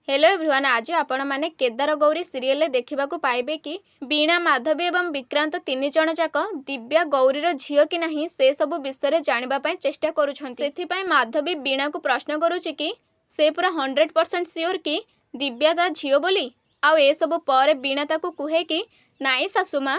Hello everyone, आज आपण माने केदार गौरी सीरियल देखा पाइबे कि वीणा, माधवी एवं विक्रांत तीन जन जाक दिव्या गौरीर झील कि नहीं से सब विषय जानापी चेष्टा करुँच। माधवी वीणा को प्रश्न करुच्ची कि से पूरा 100% सियोर कि दिव्या ता झील बोली। आउ ए सब पर वीणा ताकू कहे कि नाई सासुमा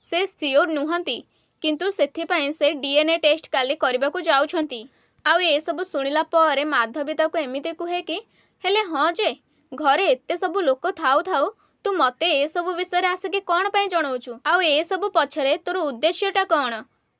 से सियोर नुहंती, किंतु सेथिपाई से डीएनए टेस्ट काली करबा को जाउछंती। आउ ए सब सुनिला पर माधवी ताकू एमिते कहे कि हेले हाँ जे घरे एते सब लोक थाउ थाउ तू मते ए सब विषय आसिक कौन पाई जणाऊचु? आउ ए सब पछरे तोर उद्देश्यटा कौन?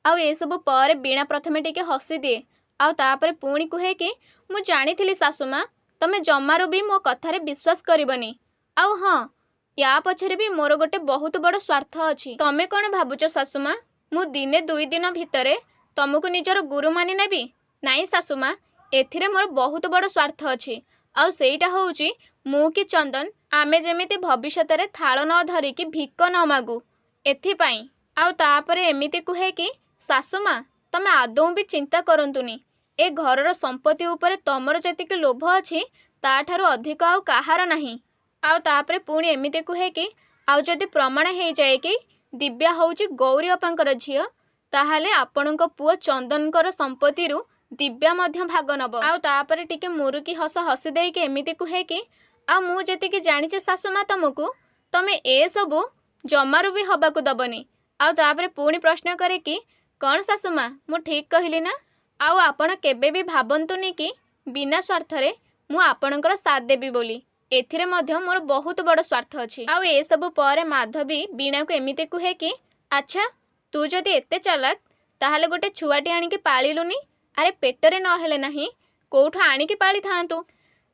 आउ ए सब पर वीणा प्रथमे टिके हसी दिए, आउ तापरे पुणी कहे कि मु जानिथिली सासुमा तमे जमारो भी मो कथारे विश्वास करिबनी। आउ हाँ, या पछरे भी मोर गोटे बहुत बड़ स्वार्थ अछि। तमे कौन भाबुच सासुमा? मु दिने दुई दिन भितरे तुमको निजर गुरु मानि नेबी? नाई सासुमा, एथिरे मोर बहुत बड़ स्वार्थ अछि। आउ सेईटा होउची मु कि चंदन आमे जेमिति भविष्यत रे थाल न धरिकी भिक न मागू एथिपाई। आउ तापरे एमिति कुहे कि सासुमा तमे आदौ भी चिंता करंतुनी, ए घरर संपत्ति उपरे तमर जेतिके लोभ अछि ताठारु अधिक आउ काहार नाही। आउ तापरे पुणी एमिति कुहे कि आउ जदि प्रमाण हेई जाए कि दिव्या होउची गौरी अपांकर झियो, ताहाले आपणको पुओ चंदनकर संपत्ति रु दिव्या मध्य भाग नब। आउ तापरे टिके मुरुकी हस हसी देके एमिति कुहे कि आ मु जेतिकी जानिचे सासुमा तुमको तमे ए सबु जमारू भी हबाकू दबनी। आउ तापरे पुणी प्रश्न करे कि कौन सासुमा मु ठीक कहली ना? आउ आपण केबे भी भाबंतुनी कि बिना स्वार्थरे मु आपणकर साथ देबी बोली। एथिरे मध्य मोर बहुत बड़ स्वार्थ अछि। आउ ए सबु पर माधवी वीणा को एमिति कुहे कि अच्छा तू जदि एते चालाक ताहाले गोटे छुआटी आनिकी पालिलुनी। अरे पेटरे न हेले नाही कोठु आनिकी पाली थांतु।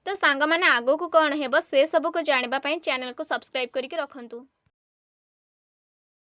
तो सांग माने आगो को कौन हेबो से सब को जानिबा पई चैनल को सब्सक्राइब करिके रखंतु।